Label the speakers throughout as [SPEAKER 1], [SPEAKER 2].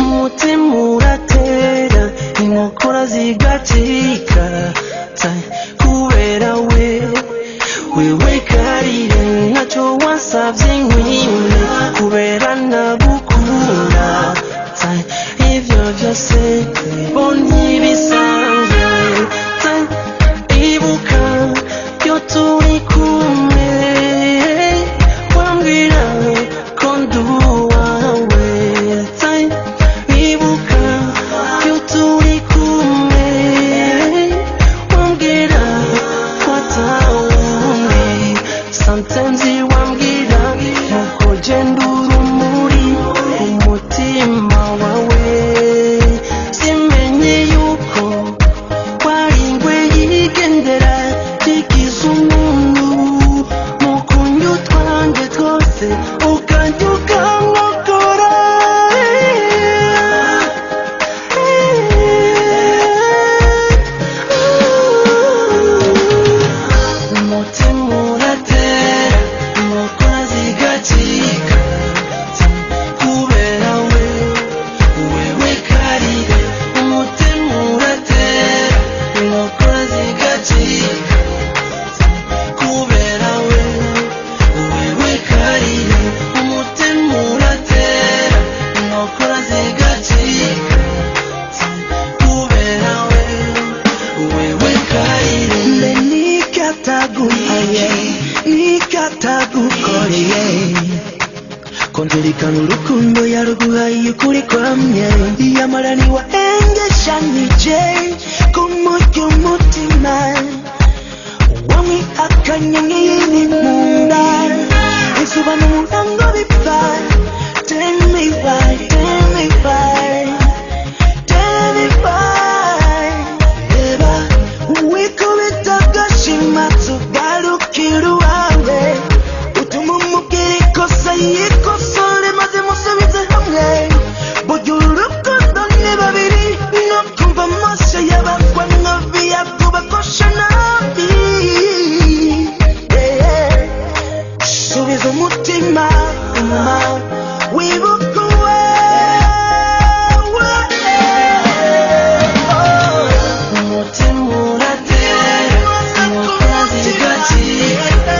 [SPEAKER 1] umutima uratera inkokora zigatika kubera wewe karire ntacyo wasabye nkwime kubera nagukunda ivyo vyose mbonye bisanzwe ibuka byo turi kumwe wambwira ko nduwawe ibuka byo turi kumwe wambwira ko atawundi sometimes wambwira nuko genda urumuri umutima wawe simenye yuko waringwe yigendera tigize umuntu mukunyu twanjye twose ukajya ukamwokora umutima uratera inkokora zigacika kubera wewe karire umutima uratera inkokora zigacika kubera wewe karire umutima uratera inkokora zigacika kubera wewe karire nikatagukoreye konzerikana urukundo yaruguhaye ukuri kwamye iyamara niwaengeshanije kumurya umutima wamwihakanye nk'iyindi nkunda izuba n'umurango bipfa tell me why eba wikubita agashima tugarukira uwawe utuma umubwira ikosa yikosore maze musubize hamwe burya uru rukundo ni babiri no kumva amaso y'abagwa nk'abiyavuba kosha nabi subiza umutima inyuma wibuka umutima uratera inkokora zigacika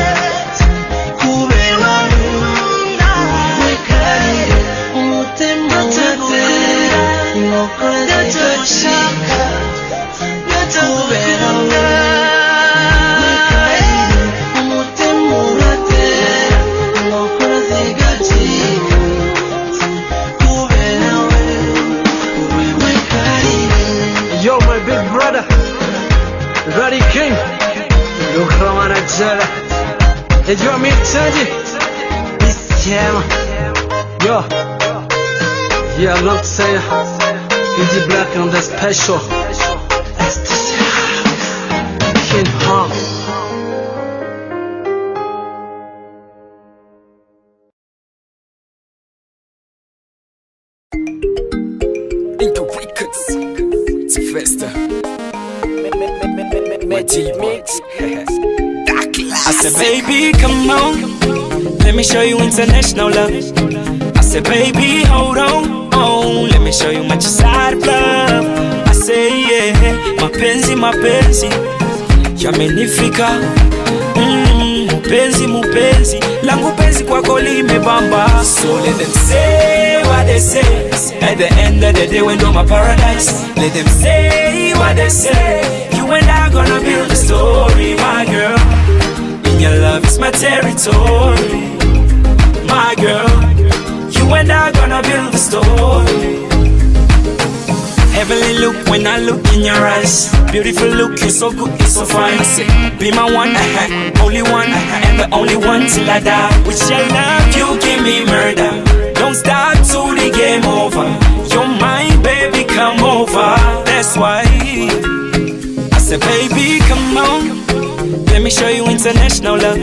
[SPEAKER 1] kubera wewe karire umutima uratera inkokora zigacika kubera wewe karire umutima uratera inkokora zigacika kubera wewe karire.
[SPEAKER 2] Yo, my big brother, Roddy King, yo kramana jara, ejua mixaji, bisyema, yo, yeah, long say, Easy Black on the special, ecstasy, King Hong.
[SPEAKER 3] Into records, it's Festa. My G-Mix.
[SPEAKER 4] I said, baby, come on, let me show you international love. I said, baby, hold on, let me show you my side of love. I say, yeah, mapenzi, yamenifika. Mupenzi, langu penzi kwako limebamba. So let them say what they say. At the end of the day, we know my paradise. Let them say what they say. You and I gonna build a story, my girl. In your love is my territory, my girl. You and I gonna build a story. Heavenly look when I look in your eyes. Beautiful look, you're so good, you're so fine. I say, be my one, only one, and the only one till I die. With your love, you give me murder. Don't start till the game over. You're mine, baby, come over. That's why I said, baby, come on, let me show you international love.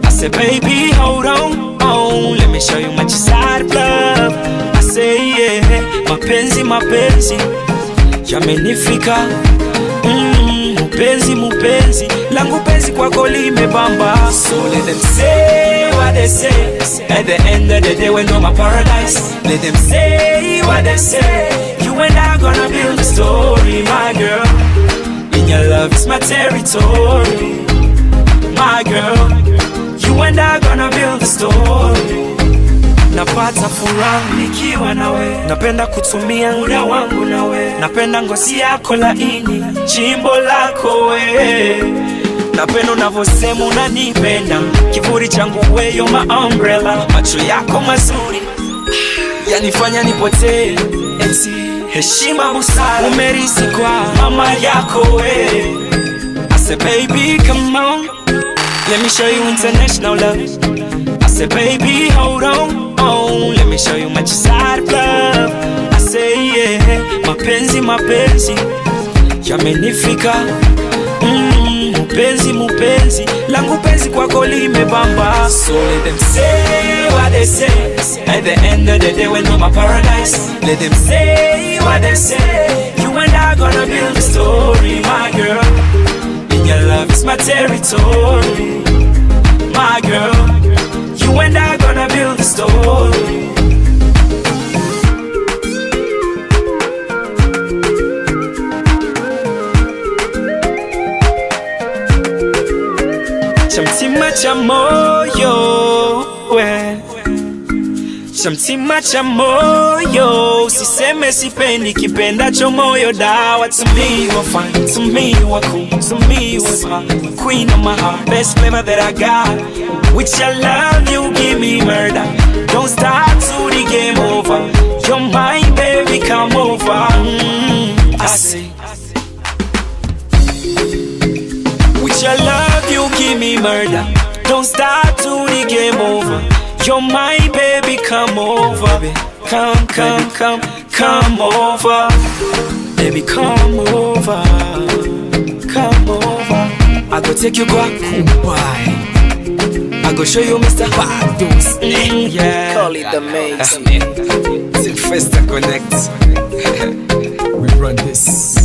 [SPEAKER 4] I said, baby, hold on, let me show you my side of love. I say, yeah, mapenzi, yamenifika. Mupenzi, langu penzi penzi kwako limebamba. So let them say what they say. At the end of the day we know my paradise. Let them say what they say. You and I gonna build a story, my girl. In your love is my territory, my girl. You and I gonna build a story. Napata furaha nikiwa nawe, napenda kutumia muda wangu nawe, napenda ngozi yako laini, chimbo lako we, napenda unavyosema unanipenda, kivuli changu we, you're my umbrella, macho yako mazuri yanifanya nipotee, eti heshima busara umerisi kwa mama yako we. I said baby come on, let me show you international love. I said baby hold on, oh, let me show you much side of love. I say yeah, mapenzi mapenzi yamenifika, mupenzi mupenzi langu penzi kwako limebamba. So let them say what they say. At the end of the day we know my paradise. Let them say what they say. You and I gonna build a story, my girl. In your love is my territory, my girl. You and I gonna build a story. Chamtima cha moyo we, chamtima cha moyo, siseme sipendi kipendacho moyo dawa. To me you are fine, to me you are cool, to me you are smart, queen of my heart, best flavor that I got. With your love you give me murder, don't start till the game over. You're mine baby, come over. I say with your love you give me murder, don't start till the game over. You're my baby, come over. Come, come, come, come over. Baby, come over. Come over. I go take you back Dubai. I go show you Mr. Bados. Yeah.
[SPEAKER 3] Call it the maze.
[SPEAKER 4] Sylvester Connect.
[SPEAKER 3] We run this.